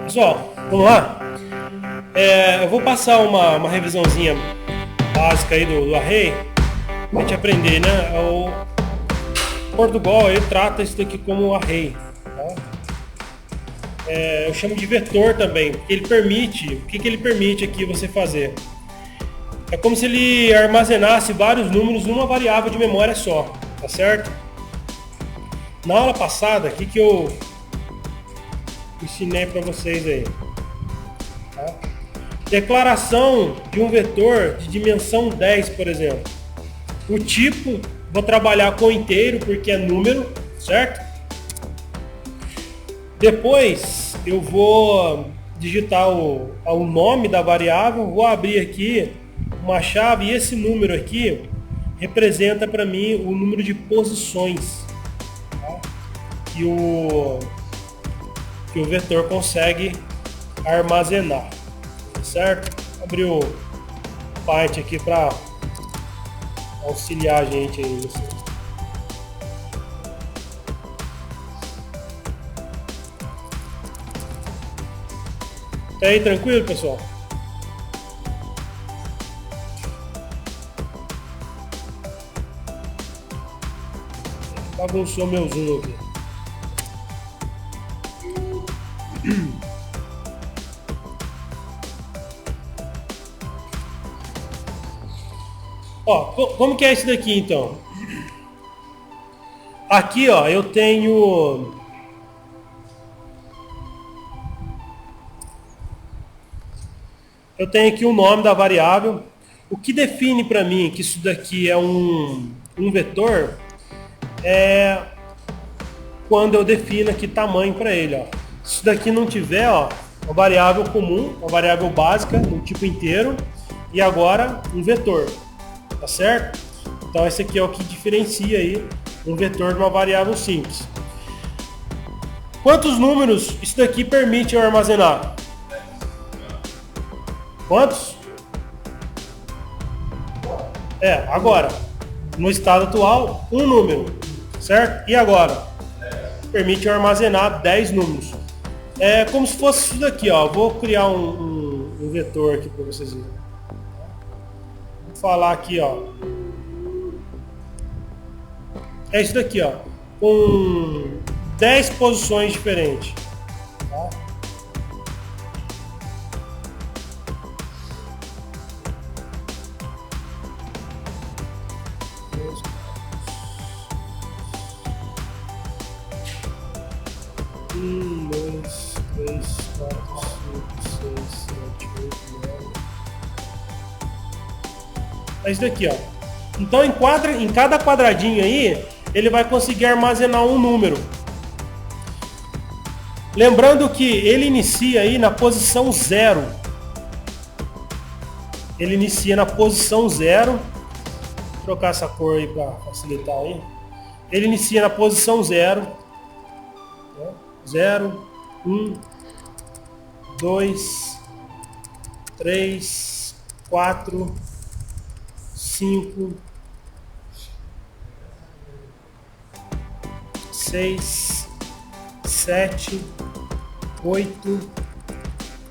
Pessoal, vamos lá? Eu vou passar uma revisãozinha básica aí do array pra gente aprender, né? O Portugal ele trata isso daqui como array, tá? Eu chamo de vetor também, porque ele permite, o que ele permite aqui você fazer? É como se ele armazenasse vários números numa variável de memória só, tá certo? Na aula passada, o que eu ensinei para vocês aí? Tá? Declaração de um vetor de dimensão 10, por exemplo. O tipo, vou trabalhar com inteiro porque é número, certo? Depois eu vou digitar o nome da variável, vou abrir aqui uma chave e esse número aqui representa para mim o número de posições, tá? que o vetor consegue armazenar, certo? Abrir o Python aqui para auxiliar a gente aí. Tá aí tranquilo, pessoal? Bagunçou meu zoom aqui. Ó, como que é isso daqui então? Aqui, ó, eu tenho aqui o nome da variável. O que define para mim que isso daqui é um vetor é quando eu defino aqui tamanho para ele, ó. Se isso daqui não tiver, ó, uma variável comum, uma variável básica, no tipo inteiro, e agora um vetor, tá certo? Então esse aqui é o que diferencia aí um vetor de uma variável simples. Quantos números isso daqui permite eu armazenar? Quantos? Agora, no estado atual, um número, certo? E agora? Permite eu armazenar 10 números. É como se fosse isso daqui, ó. Vou criar um vetor aqui para vocês verem. Vou falar aqui, ó. É isso daqui, ó. Com 10 posições diferentes. Tá? Um, dois, três, quatro, cinco, seis, sete, oito, nove. É isso daqui, ó. Então em cada quadradinho aí, ele vai conseguir armazenar um número. Lembrando que ele inicia aí na posição 0. Ele inicia na posição 0. Vou trocar essa cor aí para facilitar aí. Ele inicia na posição 0. 0, 1, 2, 3, 4, 5, 6, 7, 8,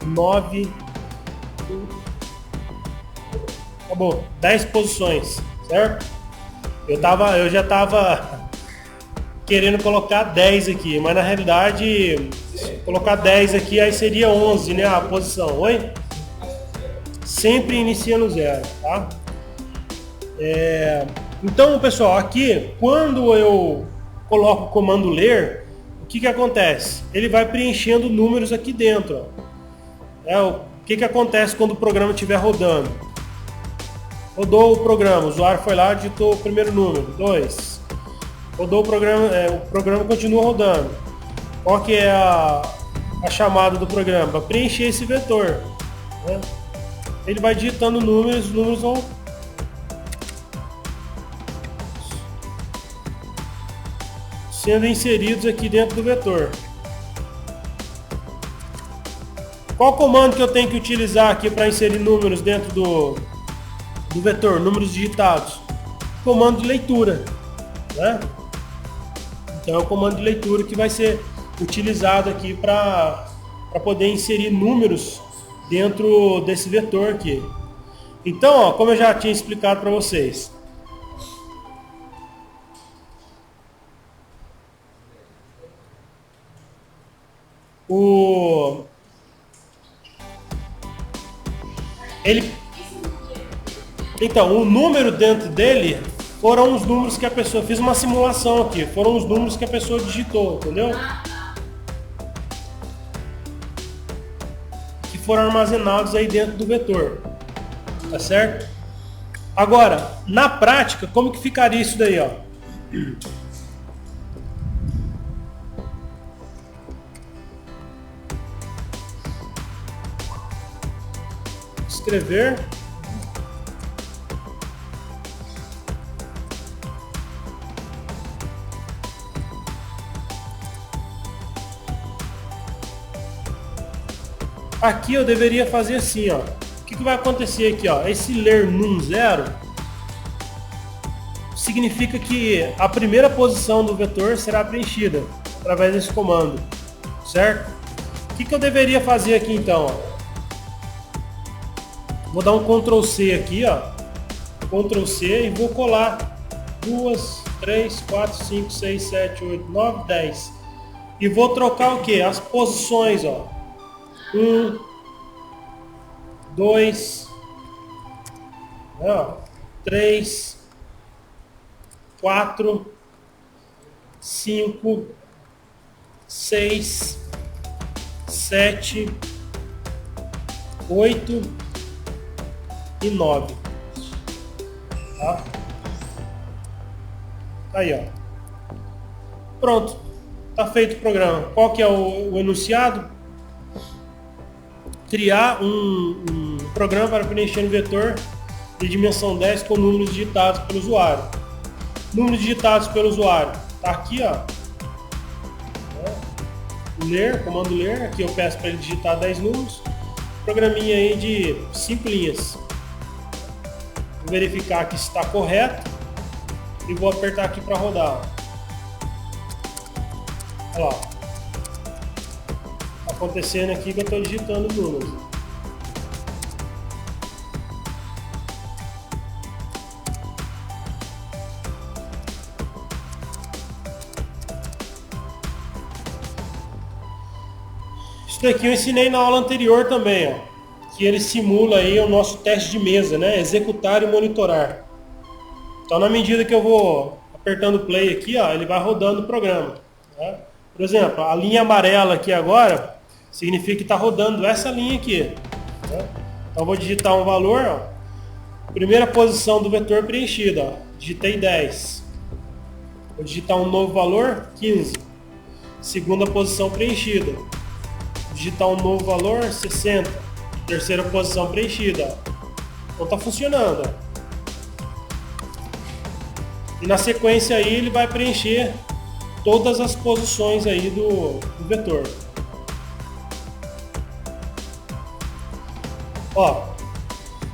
9, acabou, 10 posições, certo? Eu já estava querendo colocar 10 aqui, mas na realidade, colocar 10 aqui, aí seria 11, né, a posição, oi? Sempre inicia no 0, tá? Então, pessoal, aqui, quando eu coloco o comando ler, o que acontece? Ele vai preenchendo números aqui dentro. Ó. O que acontece quando o programa estiver rodando? Rodou o programa, o usuário foi lá e digitou o primeiro número, 2. Rodou o programa continua rodando. Qual que é a chamada do programa? Para preencher esse vetor. Né? Ele vai digitando números, os números vão sendo inseridos aqui dentro do vetor. Qual comando que eu tenho que utilizar aqui para inserir números dentro do vetor, números digitados? Comando de leitura, né? Então é o comando de leitura que vai ser utilizado aqui para para poder inserir números dentro desse vetor aqui. Então, ó, como eu já tinha explicado para vocês, então, o número dentro dele foram os números que a pessoa... Fiz uma simulação aqui. Foram os números que a pessoa digitou, entendeu? Que foram armazenados aí dentro do vetor. Tá certo? Agora, na prática, como que ficaria isso daí, ó? Escrever. Aqui eu deveria fazer assim, ó. O que vai acontecer aqui, ó? Esse ler num0 significa que a primeira posição do vetor será preenchida através desse comando, certo? O que eu deveria fazer aqui então, ó? Vou dar um Ctrl C aqui, ó. Ctrl C e vou colar 2, 3, 4, 5, 6, 7, 8, 9, 10. E vou trocar o que? As posições, ó. 1, 2, 3, 4, 5, 6, 7, 8 e 9. Tá? Aí, ó. Pronto. Tá feito o programa. Qual que é o enunciado? Criar um programa para preencher um vetor de dimensão 10 com números digitados pelo usuário. Números digitados pelo usuário. Tá aqui, ó. Ler, comando ler. Aqui eu peço para ele digitar 10 números. Programinha aí de 5 linhas. Vou verificar que está correto e vou apertar aqui para rodar. Olha lá. Tá acontecendo aqui que eu estou digitando os números. Isso daqui eu ensinei na aula anterior também, ó. Que ele simula aí o nosso teste de mesa, né? Executar e monitorar. Então, na medida que eu vou apertando play aqui, ó, ele vai rodando o programa. Né? Por exemplo, a linha amarela aqui agora significa que está rodando essa linha aqui. Né? Então, eu vou digitar um valor, ó. Primeira posição do vetor preenchida, ó. Digitei 10. Vou digitar um novo valor, 15. Segunda posição preenchida. Vou digitar um novo valor, 60. Terceira posição preenchida. Então tá funcionando. E na sequência aí ele vai preencher todas as posições aí do vetor. Ó,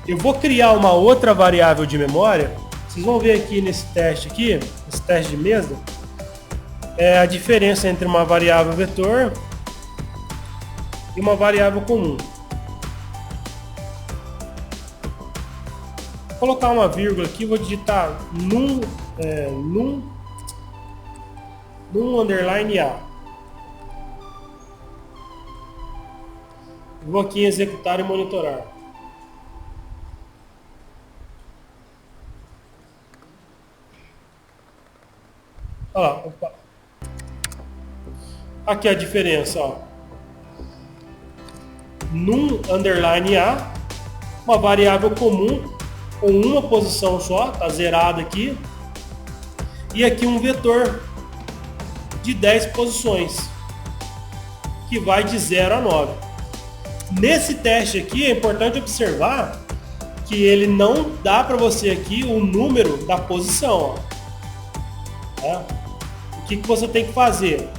eu vou criar uma outra variável de memória. Vocês vão ver aqui nesse teste aqui, esse teste de mesa, a diferença entre uma variável vetor e uma variável comum. Vou colocar uma vírgula aqui, vou digitar num underline A. Vou aqui em executar e monitorar. Olha lá, opa. Aqui a diferença, ó. Num underline A, uma variável comum com uma posição só, tá zerado aqui. E aqui um vetor de 10 posições, que vai de 0 a 9. Nesse teste aqui é importante observar que ele não dá para você aqui o número da posição. Ó. O que você tem que fazer?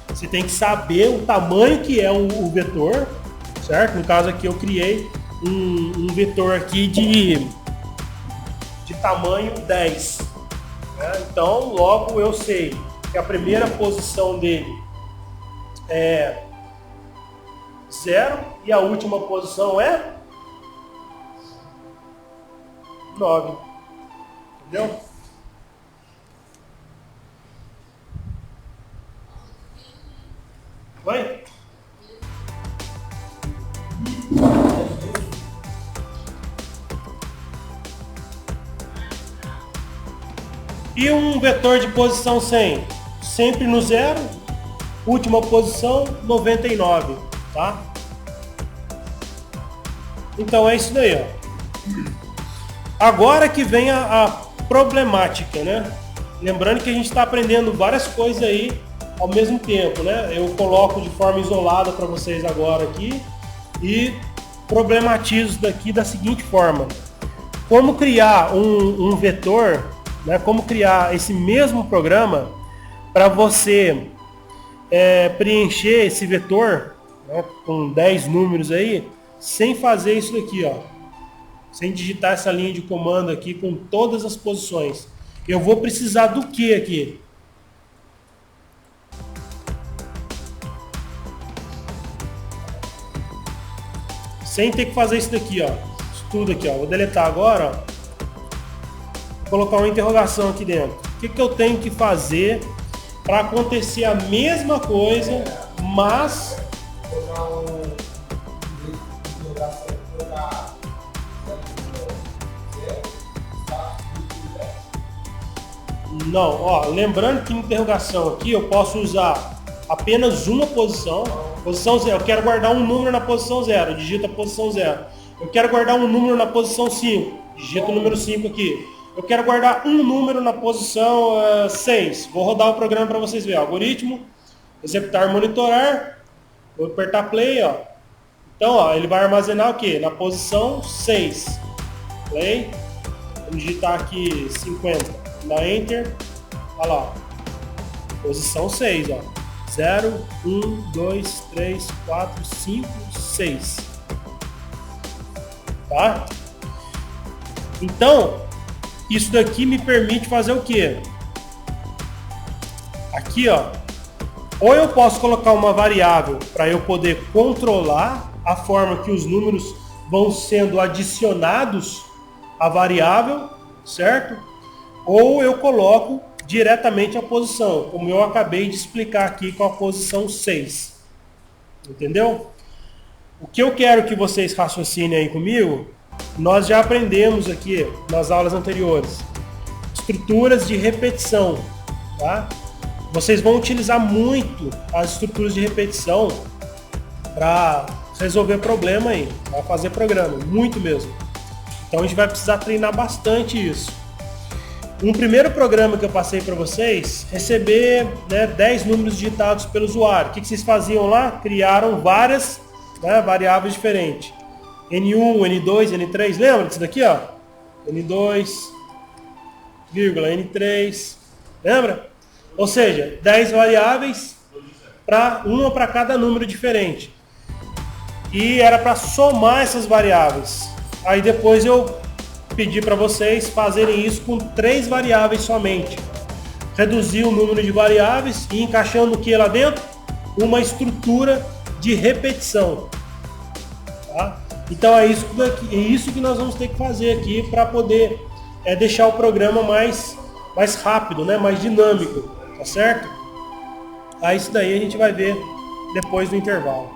Você tem que saber o tamanho que é o vetor, certo? No caso aqui eu criei um vetor aqui de tamanho 10. Né? Então, logo eu sei que a primeira posição dele 0 e a última posição é 9. Entendeu? Vai? E um vetor de posição 100? Sempre no 0, última posição 99, tá? Então é isso daí, ó. Agora que vem a problemática, né? Lembrando que a gente está aprendendo várias coisas aí ao mesmo tempo, né? Eu coloco de forma isolada para vocês agora aqui e problematizo isso daqui da seguinte forma: como criar um vetor, né? Como criar esse mesmo programa para você preencher esse vetor, né? Com 10 números aí, sem fazer isso daqui, ó, sem digitar essa linha de comando aqui com todas as posições. Eu vou precisar do que aqui? Sem ter que fazer isso daqui, ó. Isso tudo aqui, ó. Vou deletar agora, ó. Vou colocar uma interrogação aqui dentro. O que eu tenho que fazer para acontecer a mesma coisa, mas não, ó, lembrando que na interrogação aqui eu posso usar apenas uma posição. Posição 0, eu quero guardar um número na posição 0, digita a posição 0. Eu quero guardar um número na posição 5, digita o número 5 aqui. Eu quero guardar um número na posição 6. Vou rodar o programa para vocês verem. Algoritmo, executar, monitorar. Vou apertar play, ó. Então, ó, ele vai armazenar o que? Na posição 6. Play. Vou digitar aqui 50. Dá Enter. Olha lá. Posição 6, ó. 0, 1, 2, 3, 4, 5, 6. Tá? Então, isso daqui me permite fazer o quê? Aqui, ó. Ou eu posso colocar uma variável para eu poder controlar a forma que os números vão sendo adicionados à variável, certo? Ou eu coloco diretamente a posição, como eu acabei de explicar aqui com a posição 6. Entendeu? O que eu quero que vocês raciocinem aí comigo, nós já aprendemos aqui nas aulas anteriores. Estruturas de repetição, tá? Vocês vão utilizar muito as estruturas de repetição para resolver problema aí, para fazer programa, muito mesmo. Então a gente vai precisar treinar bastante isso. Um primeiro programa que eu passei para vocês, receber, né, 10 números digitados pelo usuário. O que vocês faziam lá? Criaram várias, né, variáveis diferentes. N1, N2, N3, lembra disso daqui, ó? N2, vírgula, N3, lembra? Ou seja, 10 variáveis, uma para cada número diferente. E era para somar essas variáveis. Aí depois eu pedi para vocês fazerem isso com 3 variáveis somente. Reduzir o número de variáveis e encaixando o que lá dentro? Uma estrutura de repetição. Tá? Então é isso que nós vamos ter que fazer aqui para poder deixar o programa mais rápido, né? Mais dinâmico, tá certo? Aí isso daí a gente vai ver depois do intervalo.